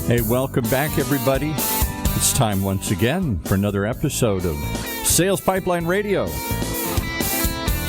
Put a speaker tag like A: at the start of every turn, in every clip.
A: Hey, welcome back, everybody. It's time once again for another episode of Sales Pipeline Radio.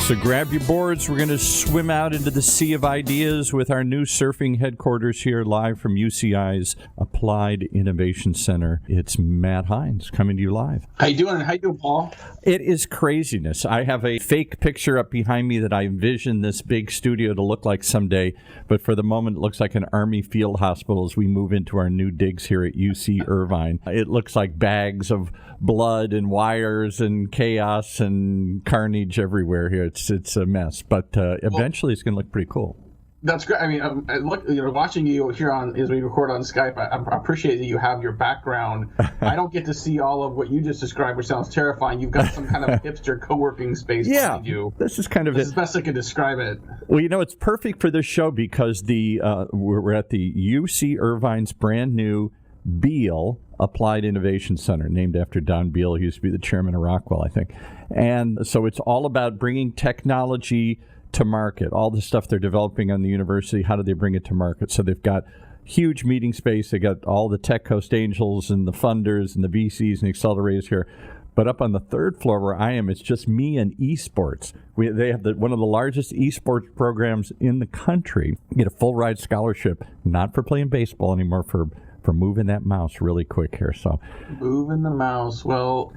A: So grab your boards. We're going to swim out into the sea of ideas with our new surfing headquarters here live from UCI's Applied Innovation Center. It's Matt Hines coming to you live.
B: How you doing, Paul?
A: It is craziness. I have a fake picture up behind me that I envision this big studio to look like someday, but for the moment it looks like an Army field hospital as we move into our new digs here at UC Irvine. It looks like bags of blood and wires and chaos and carnage everywhere here. It's a mess, but eventually it's going to look pretty cool.
B: That's great. I mean, watching you here as we record on Skype, I appreciate that you have your background. I don't get to see all of what you just described, which sounds terrifying. You've got some kind of hipster co-working space behind you.
A: This is kind of
B: as best I can describe it.
A: Well, it's perfect for this show because we're at the UC Irvine's brand new Beal Applied Innovation Center, named after Don Beal. He used to be the chairman of Rockwell, I think. And so it's all about bringing technology to market, all the stuff they're developing on the university. How do they bring it to market? So they've got huge meeting space. They got all the Tech Coast Angels and the funders and the VCs and accelerators here. But up on the third floor where I am, it's just me and esports. They have one of the largest esports programs in the country. You get a full ride scholarship, not for playing baseball anymore, for moving that mouse really quick here. So
B: moving the mouse. Well,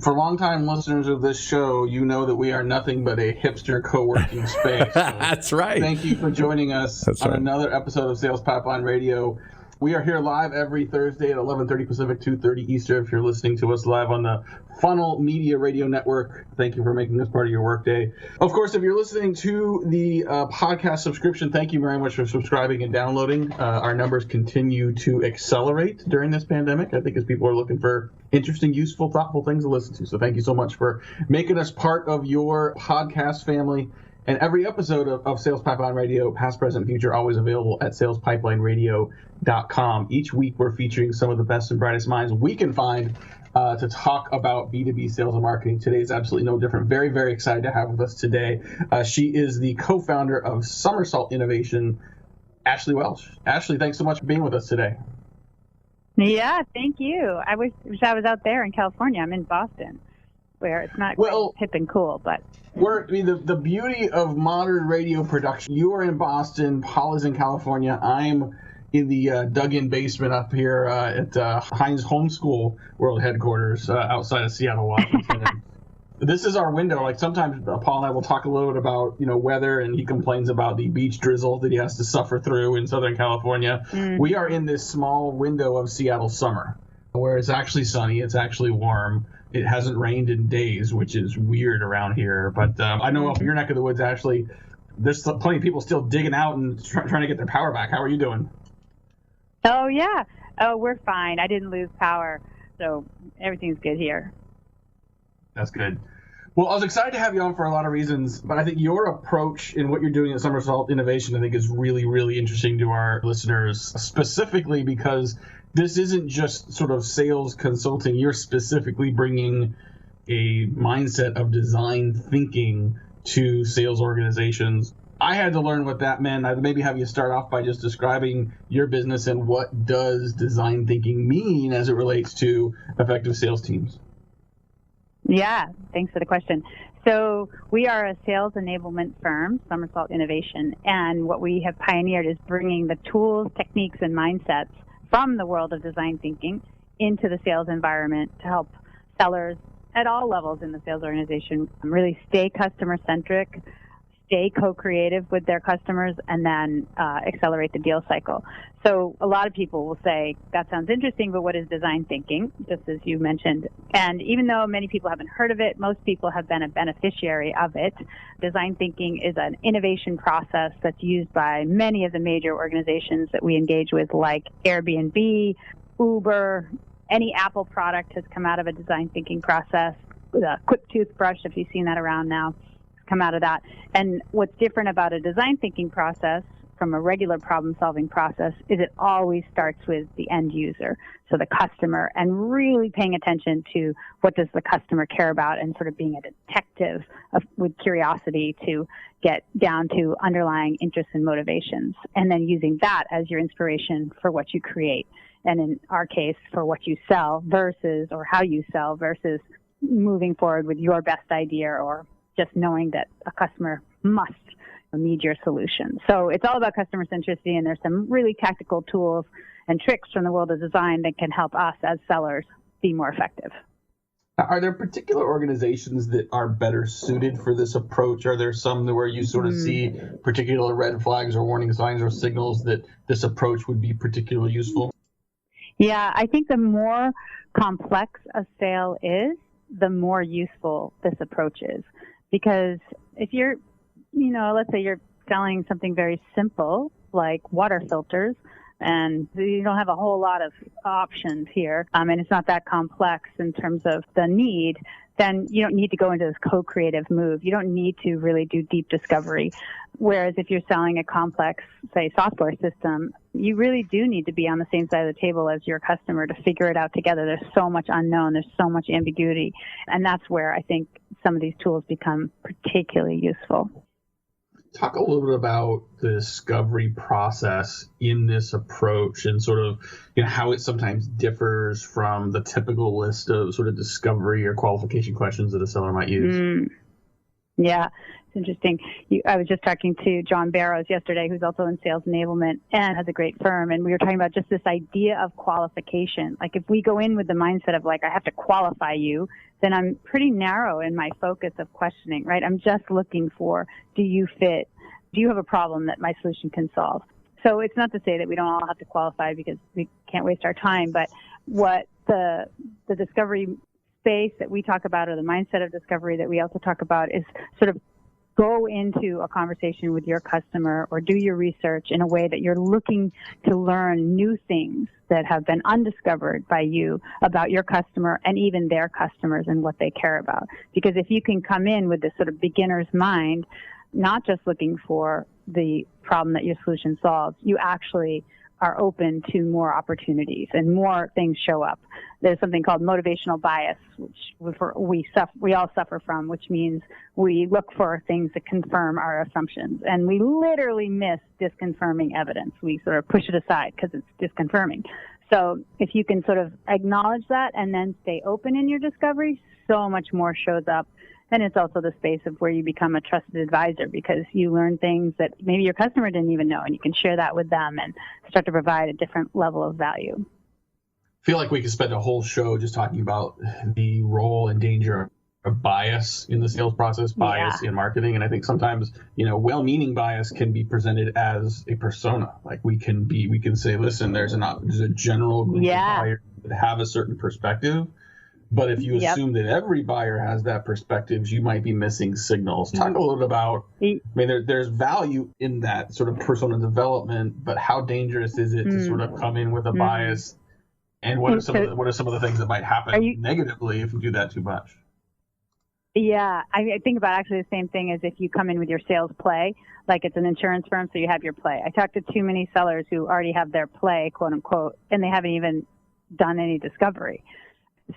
B: for longtime listeners of this show, you know that we are nothing but a hipster co-working space. So
A: that's right.
B: Thank you for joining us on another episode of Sales Pipeline Radio. We are here live every Thursday at 11:30 Pacific, 2:30 Eastern. If you're listening to us live on the Funnel Media Radio Network, thank you for making this part of your workday. Of course, if you're listening to the podcast subscription, thank you very much for subscribing and downloading. Our numbers continue to accelerate during this pandemic, I think, as people are looking for interesting, useful, thoughtful things to listen to. So thank you so much for making us part of your podcast family. And every episode of Sales Pipeline Radio, past, present, future, always available at salespipelineradio.com. Each week, we're featuring some of the best and brightest minds we can find to talk about B2B sales and marketing. Today is absolutely no different. Very, very excited to have with us today. She is the co-founder of Somersault Innovation, Ashley Welch. Ashley, thanks so much for being with us today.
C: Yeah, thank you. I wish I was out there in California. I'm in Boston, where it's not quite hip and cool, but...
B: the beauty of modern radio production, you are in Boston, Paul is in California, I'm in the dug-in basement up here at Heinz Homeschool World Headquarters outside of Seattle, Washington. This is our window. Like sometimes Paul and I will talk a little bit about weather, and he complains about the beach drizzle that he has to suffer through in Southern California. We are in this small window of Seattle summer, where it's actually sunny, it's actually warm. It hasn't rained in days, which is weird around here. But I know up in your neck of the woods, Ashley, there's plenty of people still digging out and trying to get their power back. How are you doing?
C: Oh, yeah. Oh, we're fine. I didn't lose power, so everything's good here.
B: That's good. Well, I was excited to have you on for a lot of reasons, but I think your approach in what you're doing at Somersault Innovation, I think, is really, really interesting to our listeners, specifically because this isn't just sort of sales consulting. You're specifically bringing a mindset of design thinking to sales organizations. I had to learn what that meant. I'd maybe have you start off by just describing your business and what does design thinking mean as it relates to effective sales teams.
C: Yeah, thanks for the question. So we are a sales enablement firm, Somersault Innovation, and what we have pioneered is bringing the tools, techniques, and mindsets from the world of design thinking into the sales environment to help sellers at all levels in the sales organization really stay customer-centric, stay co-creative with their customers, and then accelerate the deal cycle. So a lot of people will say, that sounds interesting, but what is design thinking, just as you mentioned? And even though many people haven't heard of it, most people have been a beneficiary of it. Design thinking is an innovation process that's used by many of the major organizations that we engage with, like Airbnb, Uber. Any Apple product has come out of a design thinking process. The Quick toothbrush, if you've seen that around now, come out of that. And what's different about a design thinking process from a regular problem-solving process is it always starts with the end user, so the customer, and really paying attention to what does the customer care about and sort of being a detective with curiosity to get down to underlying interests and motivations, and then using that as your inspiration for what you create. And in our case, for what you sell versus, or how you sell versus moving forward with your best idea or just knowing that a customer must need your solution. So it's all about customer centricity, and there's some really tactical tools and tricks from the world of design that can help us as sellers be more effective.
B: Are there particular organizations that are better suited for this approach? Are there some where you sort of see particular red flags or warning signs or signals that this approach would be particularly useful?
C: Yeah, I think the more complex a sale is, the more useful this approach is. Because if you're, let's say you're selling something very simple like water filters, and you don't have a whole lot of options here, and it's not that complex in terms of the need, then you don't need to go into this co-creative move. You don't need to really do deep discovery. Whereas if you're selling a complex, say, software system, you really do need to be on the same side of the table as your customer to figure it out together. There's so much unknown. There's so much ambiguity. And that's where I think some of these tools become particularly useful.
B: Talk a little bit about the discovery process in this approach and sort of how it sometimes differs from the typical list of sort of discovery or qualification questions that a seller might use.
C: Yeah, it's interesting. I was just talking to John Barrows yesterday, who's also in sales enablement and has a great firm, and we were talking about just this idea of qualification. Like if we go in with the mindset of like, I have to qualify you, then I'm pretty narrow in my focus of questioning, right? I'm just looking for, do you fit? Do you have a problem that my solution can solve? So it's not to say that we don't all have to qualify because we can't waste our time, but what the discovery space that we talk about, or the mindset of discovery that we also talk about, is sort of go into a conversation with your customer or do your research in a way that you're looking to learn new things that have been undiscovered by you about your customer and even their customers and what they care about. Because if you can come in with this sort of beginner's mind, not just looking for the problem that your solution solves, you actually are open to more opportunities and more things show up. There's something called motivational bias, which we all suffer from, which means we look for things that confirm our assumptions, and we literally miss disconfirming evidence. We sort of push it aside because it's disconfirming. So if you can sort of acknowledge that and then stay open in your discovery, so much more shows up. And it's also the space of where you become a trusted advisor because you learn things that maybe your customer didn't even know, and you can share that with them and start to provide a different level of value.
B: I feel like we could spend a whole show just talking about the role and danger of bias in the sales process, bias in marketing. And I think sometimes, well-meaning bias can be presented as a persona. Like we can say, listen, there's a general group of buyers that have a certain perspective. But if you assume that every buyer has that perspective, you might be missing signals. Talk a little bit about, there's value in that sort of persona development, but how dangerous is it to sort of come in with a bias? And what are some of the things that might happen negatively if you do that too much?
C: Yeah, I think about actually the same thing as if you come in with your sales play, like it's an insurance firm, so you have your play. I talk to too many sellers who already have their play, quote unquote, and they haven't even done any discovery.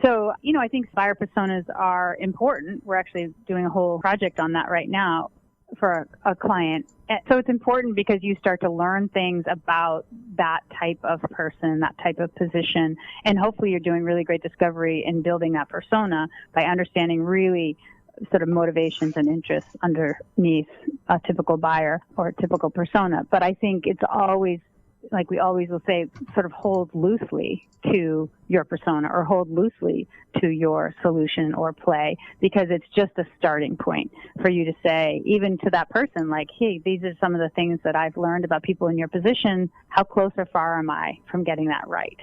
C: So, I think buyer personas are important. We're actually doing a whole project on that right now for a client. So it's important because you start to learn things about that type of person, that type of position, and hopefully you're doing really great discovery in building that persona by understanding really sort of motivations and interests underneath a typical buyer or a typical persona. But I think it's always, like we always will say, sort of hold loosely to your persona or hold loosely to your solution or play, because it's just a starting point for you to say, even to that person, like, hey, these are some of the things that I've learned about people in your position. How close or far am I from getting that right?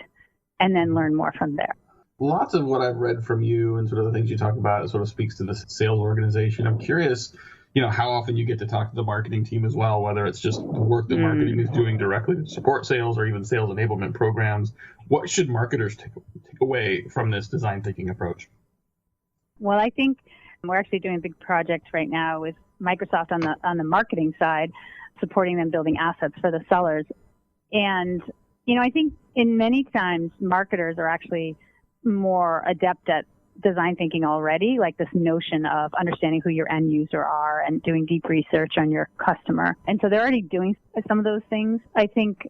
C: And then learn more from there.
B: Lots of what I've read from you and sort of the things you talk about sort of speaks to the sales organization. I'm curious, how often you get to talk to the marketing team as well, whether it's just the work that marketing is doing directly to support sales or even sales enablement programs. What should marketers take away from this design thinking approach?
C: Well, I think we're actually doing a big project right now with Microsoft on the marketing side supporting them building assets for the sellers. And, I think in many times marketers are actually more adept at design thinking already, like this notion of understanding who your end user are and doing deep research on your customer. And so they're already doing some of those things. I think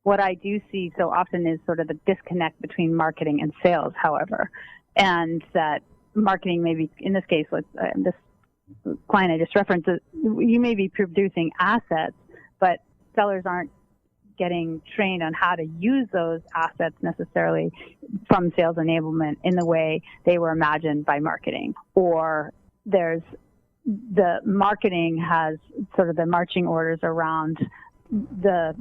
C: what I do see so often is sort of the disconnect between marketing and sales, however, and that marketing maybe, in this case, this client I just referenced, you may be producing assets, but sellers aren't getting trained on how to use those assets necessarily from sales enablement in the way they were imagined by marketing. Or there's the marketing has sort of the marching orders around the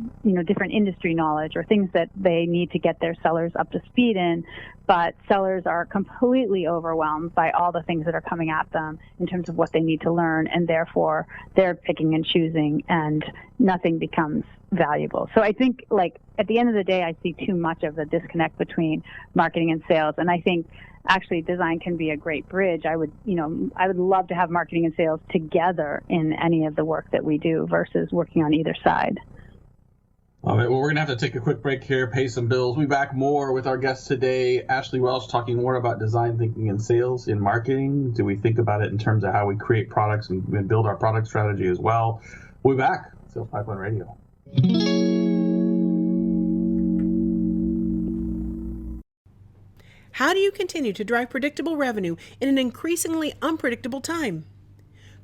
C: different industry knowledge or things that they need to get their sellers up to speed in, but sellers are completely overwhelmed by all the things that are coming at them in terms of what they need to learn, and therefore they're picking and choosing and nothing becomes valuable. So I think, like, at the end of the day, I see too much of the disconnect between marketing and sales, and I think actually design can be a great bridge. I would love to have marketing and sales together in any of the work that we do versus working on either side.
B: All right, well, we're going to have to take a quick break here, pay some bills. We'll be back more with our guest today, Ashley Welsh, talking more about design thinking and sales in marketing. Do we think about it in terms of how we create products and build our product strategy as well? We'll be back. Sales Pipeline Radio.
D: How do you continue to drive predictable revenue in an increasingly unpredictable time?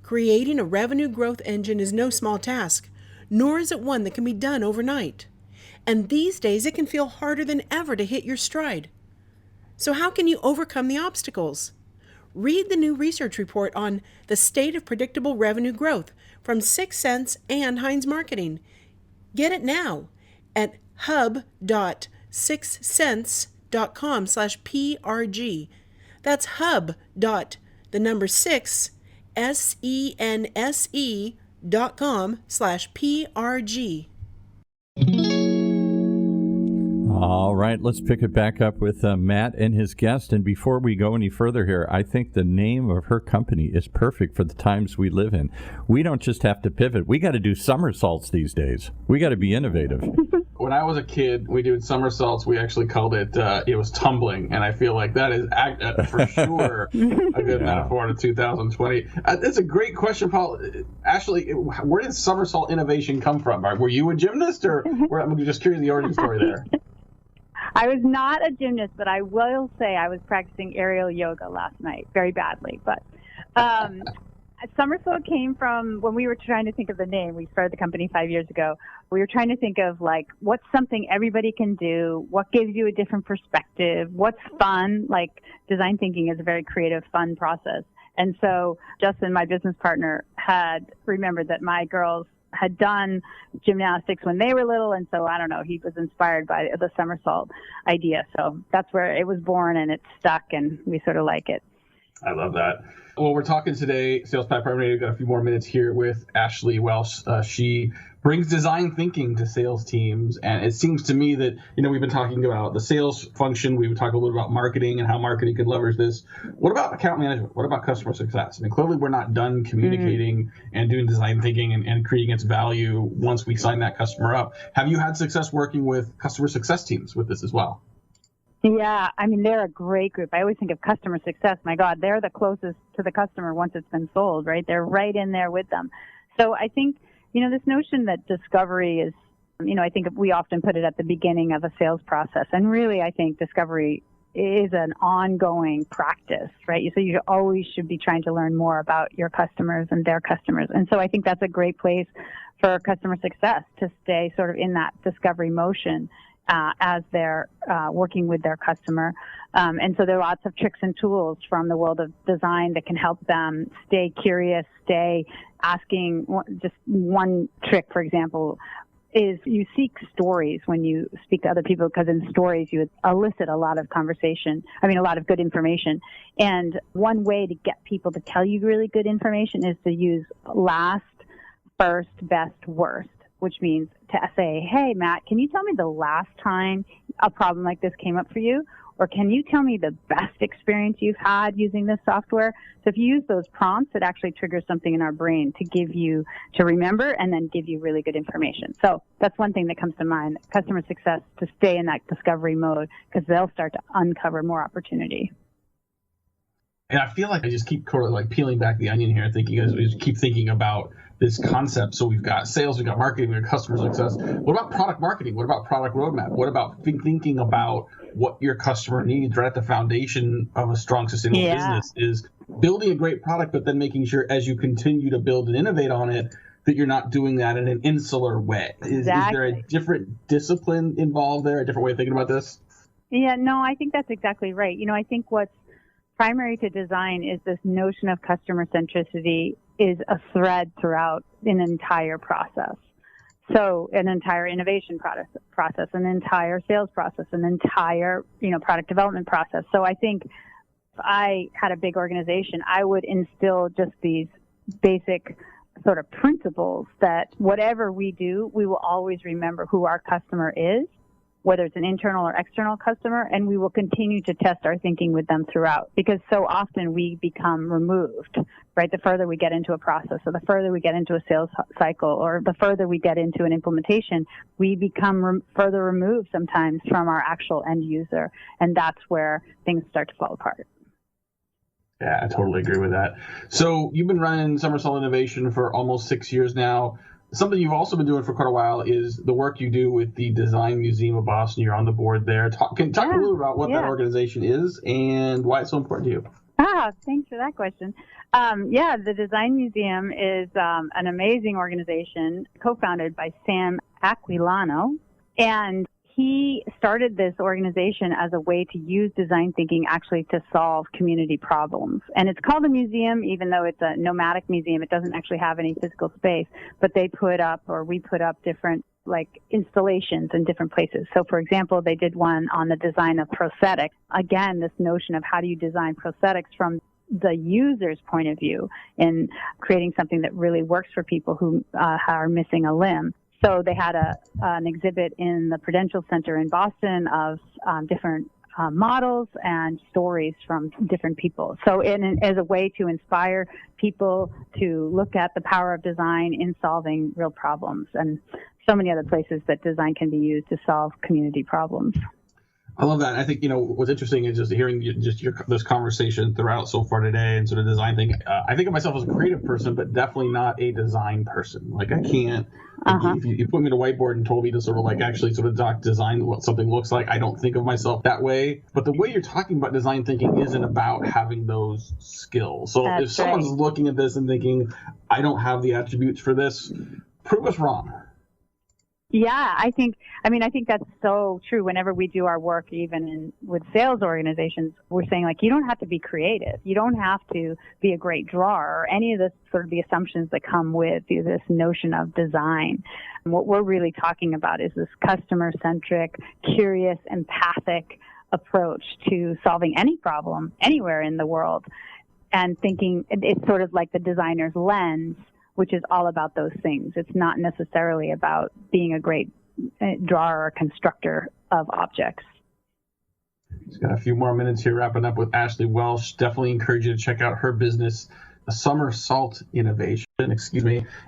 D: Creating a revenue growth engine is no small task, nor is it one that can be done overnight. And these days, it can feel harder than ever to hit your stride. So how can you overcome the obstacles? Read the new research report on the state of predictable revenue growth from 6 Sense and Heinz Marketing. Get it now at hub.6sense.com/PRG. That's hub.6 sense.com/PRG.
A: All right, let's pick it back up with Matt and his guest. And before we go any further here, I think the name of her company is perfect for the times we live in. We don't just have to pivot. We got to do somersaults these days. We got to be innovative.
B: When I was a kid, we did somersaults. We actually called it, it was tumbling. And I feel like that is for sure a good metaphor to 2020. That's a great question, Paul. Ashley, where did Somersault Innovation come from? Were you a gymnast, or I'm just curious the origin story there?
C: I was not a gymnast, but I will say I was practicing aerial yoga last night, very badly. But Somersault came from when we were trying to think of the name. We started the company 5 years ago. We were trying to think of, like, what's something everybody can do? What gives you a different perspective? What's fun? Like, design thinking is a very creative, fun process. And so Justin, my business partner, had remembered that my girls had done gymnastics when they were little, and so I don't know, he was inspired by the somersault idea. So that's where it was born, and it's stuck, and we sort of like it.
B: I love that. Well, we're talking today, Sales Pipeline Radio. We've got a few more minutes here with Ashley Welsh. She brings design thinking to sales teams, and it seems to me that, we've been talking about the sales function. We would talk a little about marketing and how marketing could leverage this. What about account management? What about customer success? I mean, clearly we're not done communicating and doing design thinking and creating its value once we sign that customer up. Have you had success working with customer success teams with this as well?
C: Yeah, I mean, they're a great group. I always think of customer success. My God, they're the closest to the customer once it's been sold, right? They're right in there with them. So I think, this notion that discovery is, I think we often put it at the beginning of a sales process. And really, I think discovery is an ongoing practice, right? So you always should be trying to learn more about your customers and their customers. And so I think that's a great place for customer success to stay sort of in that discovery motion as they're working with their customer. And so there are lots of tricks and tools from the world of design that can help them stay curious, stay asking. Just one trick, for example, is you seek stories when you speak to other people, because in stories you elicit a lot of a lot of good information. And one way to get people to tell you really good information is to use last, first, best, worst, which means to say, hey, Matt, can you tell me the last time a problem like this came up for you? Or can you tell me the best experience you've had using this software? So if you use those prompts, it actually triggers something in our brain to remember and then give you really good information. So that's one thing that comes to mind, customer success, to stay in that discovery mode, because they'll start to uncover more opportunity.
B: And I feel like I just keep sort of like peeling back the onion here, thinking as we just keep thinking about this concept. So we've got sales, we've got marketing, we've got customer success. What about product marketing? What about product roadmap? What about thinking about what your customer needs right at the foundation of a strong, sustainable business is building a great product, but then making sure as you continue to build and innovate on it, that you're not doing that in an insular way. Is there a different discipline involved there, a different way of thinking about this?
C: Yeah, no, I think that's exactly right. I think what's primary to design is this notion of customer centricity is a thread throughout an entire process. So an entire innovation process, an entire sales process, an entire, product development process. So I think if I had a big organization, I would instill just these basic sort of principles that whatever we do, we will always remember who our customer is, whether it's an internal or external customer, and we will continue to test our thinking with them throughout, because so often we become removed, right? The further we get into a process, or the further we get into a sales cycle, or the further we get into an implementation, we become further removed sometimes from our actual end user, and that's where things start to fall apart.
B: Yeah, I totally agree with that. So you've been running Somersault Innovation for almost 6 years now. Something you've also been doing for quite a while is the work you do with the Design Museum of Boston. You're on the board there. Talk a little about what that organization is and why it's so important to you.
C: Thanks for that question. The Design Museum is an amazing organization co-founded by Sam Aquilano, and he started this organization as a way to use design thinking actually to solve community problems. And it's called a museum, even though it's a nomadic museum. It doesn't actually have any physical space, but we put up different installations in different places. So for example, they did one on the design of prosthetics. Again, this notion of how do you design prosthetics from the user's point of view and creating something that really works for people who are missing a limb. So they had an exhibit in the Prudential Center in Boston of different models and stories from different people. So as a way to inspire people to look at the power of design in solving real problems, and so many other places that design can be used to solve community problems.
B: I love that. I think, what's interesting is just hearing this conversation throughout so far today and sort of design thing. I think of myself as a creative person, but definitely not a design person. Like I can't, if you put me to a whiteboard and told me to sort of actually sort of design what something looks like, I don't think of myself that way. But the way you're talking about design thinking isn't about having those skills. So if someone's looking at this and thinking, I don't have the attributes for this, prove us wrong.
C: Yeah, I think that's so true. Whenever we do our work, even with sales organizations, we're saying you don't have to be creative. You don't have to be a great drawer or any of the sort of the assumptions that come with this notion of design. And what we're really talking about is this customer-centric, curious, empathic approach to solving any problem anywhere in the world, and thinking it's sort of like the designer's lens, which is all about those things. It's not necessarily about being a great drawer or constructor of objects.
B: Just got a few more minutes here wrapping up with Ashley Welsh. Definitely encourage you to check out her business, Somersault Innovation,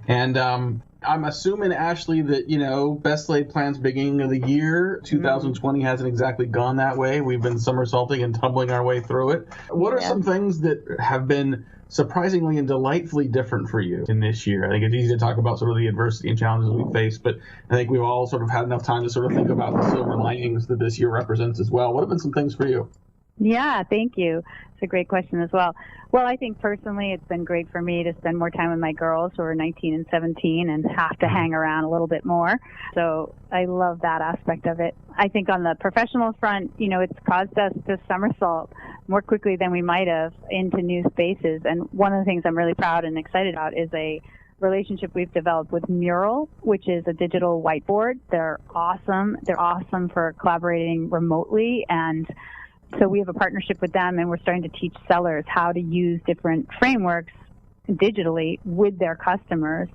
B: And I'm assuming, Ashley, that, best laid plans beginning of the year. 2020 hasn't exactly gone that way. We've been somersaulting and tumbling our way through it. What are some things that have been surprisingly and delightfully different for you in this year? I think it's easy to talk about sort of the adversity and challenges we face, but I think we've all sort of had enough time to sort of think about the silver linings that this year represents as well. What have been some things for you?
C: Yeah, thank you. It's a great question as well. Well, I think personally it's been great for me to spend more time with my girls who are 19 and 17 and have to hang around a little bit more. So I love that aspect of it. I think on the professional front, it's caused us to somersault more quickly than we might have into new spaces. And one of the things I'm really proud and excited about is a relationship we've developed with Mural, which is a digital whiteboard. They're awesome. They're awesome for collaborating remotely, and so we have a partnership with them, and we're starting to teach sellers how to use different frameworks digitally with their customers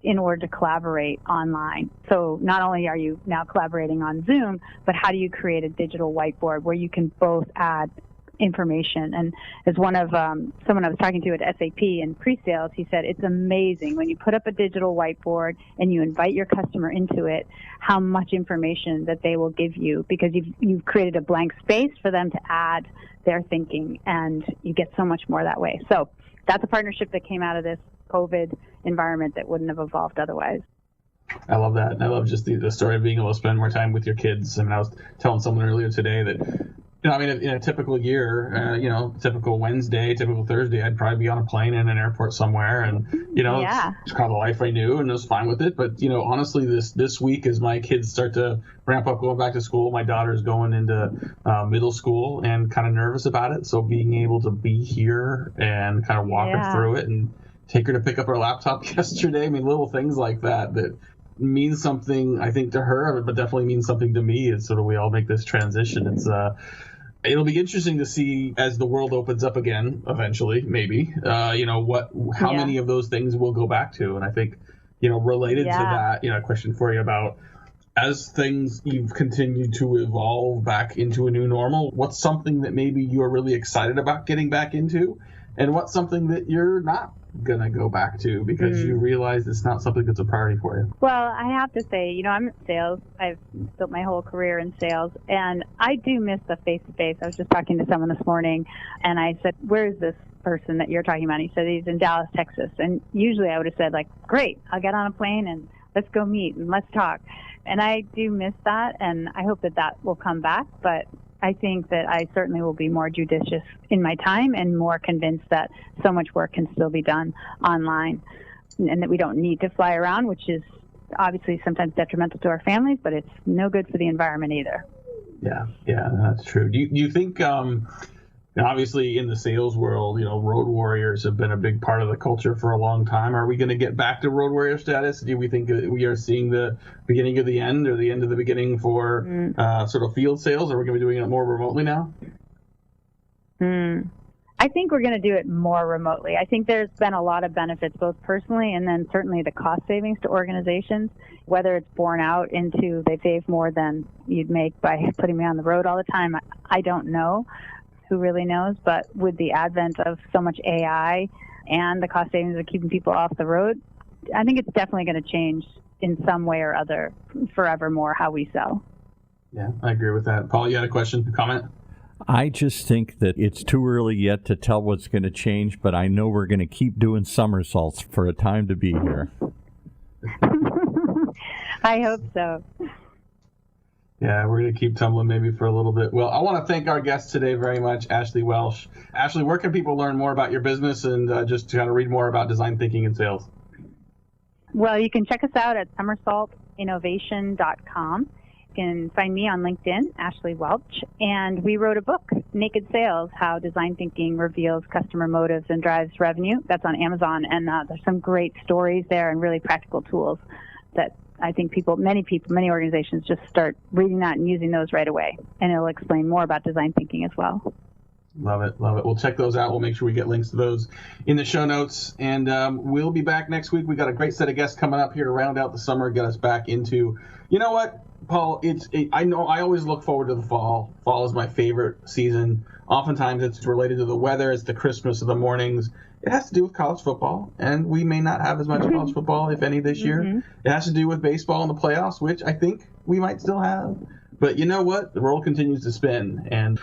C: in order to collaborate online. So not only are you now collaborating on Zoom, but how do you create a digital whiteboard where you can both add information? And as one of someone I was talking to at SAP in pre-sales, he said it's amazing when you put up a digital whiteboard and you invite your customer into it, how much information that they will give you, because you've created a blank space for them to add their thinking, and you get so much more that way. So that's a partnership that came out of this COVID environment that wouldn't have evolved otherwise.
B: I love that. And I love just the story of being able to spend more time with your kids. I mean, I was telling someone earlier today that, in a typical year, typical Wednesday, typical Thursday, I'd probably be on a plane in an airport somewhere, and it's kind of the life I knew, and I was fine with it. But honestly, this week, as my kids start to ramp up going back to school, my daughter's going into middle school, and kind of nervous about it. So being able to be here and kind of walk her through it, and take her to pick up her laptop yesterday. I mean, little things like that means something, I think, to her, but definitely means something to me. It's sort of, we all make this transition. It'll be interesting to see as the world opens up again, eventually, maybe, how many of those things we'll go back to. And I think, related to that, a question for you about, as things you've continued to evolve back into a new normal, what's something that maybe you're really excited about getting back into? And what's something that you're not going to go back to because you realize it's not something that's a priority for you?
C: Well, I have to say, I'm in sales. I've built my whole career in sales, and I do miss the face-to-face. I was just talking to someone this morning, and I said, where's this person that you're talking about? And he said he's in Dallas, Texas. And usually I would have said, great, I'll get on a plane and let's go meet and let's talk. And I do miss that, and I hope that will come back. But I think that I certainly will be more judicious in my time and more convinced that so much work can still be done online, and that we don't need to fly around, which is obviously sometimes detrimental to our families, but it's no good for the environment either.
B: Yeah, that's true. Do you think, obviously in the sales world, road warriors have been a big part of the culture for a long time. Are we going to get back to road warrior status? Do we think that we are seeing the beginning of the end, or the end of the beginning for sort of field sales? Are we going to be doing it more remotely now?
C: I think we're going to do it more remotely. I think there's been a lot of benefits, both personally and then certainly the cost savings to organizations, whether it's borne out into they save more than you'd make by putting me on the road all the time. I don't know. Who really knows? But with the advent of so much AI and the cost savings of keeping people off the road, I think it's definitely going to change in some way or other forevermore how we sell.
B: Yeah, I agree with that. Paul, you had a question, a comment?
A: I just think that it's too early yet to tell what's going to change, but I know we're going to keep doing somersaults for a time to be here.
C: I hope so.
B: Yeah, we're going to keep tumbling maybe for a little bit. Well, I want to thank our guest today very much, Ashley Welsh. Ashley, where can people learn more about your business and just to kind of read more about design thinking and sales? Well,
C: you can check us out at somersaultinnovation.com. You can find me on LinkedIn, Ashley Welch, and we wrote a book, Naked Sales, How Design Thinking Reveals Customer Motives and Drives Revenue. That's on Amazon, and there's some great stories there and really practical tools that I think many organizations just start reading that and using those right away, and it'll explain more about design thinking as well.
B: Love it. We'll check those out. We'll make sure we get links to those in the show notes. And we'll be back next week. We got a great set of guests coming up here to round out the summer, get us back into, you know what, Paul, I know I always look forward to the fall. Fall is my favorite season. Oftentimes it's related to the weather. It's the crispness of the mornings. It has to do with college football, and we may not have as much college football, if any, this year. It has to do with baseball and the playoffs, which I think we might still have. But you know what? The world continues to spin, and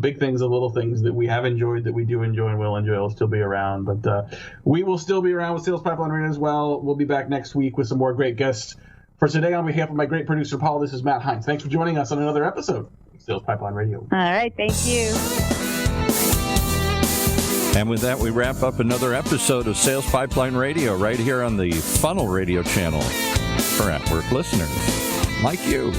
B: big things and little things that we have enjoyed, that we do enjoy and will enjoy, will still be around. But we will still be around with Sales Pipeline Radio as well. We'll be back next week with some more great guests. For today, on behalf of my great producer, Paul, this is Matt Hines. Thanks for joining us on another episode of Sales Pipeline Radio.
C: All right. Thank you.
A: And with that, we wrap up another episode of Sales Pipeline Radio right here on the Funnel Radio channel for at-work listeners like you.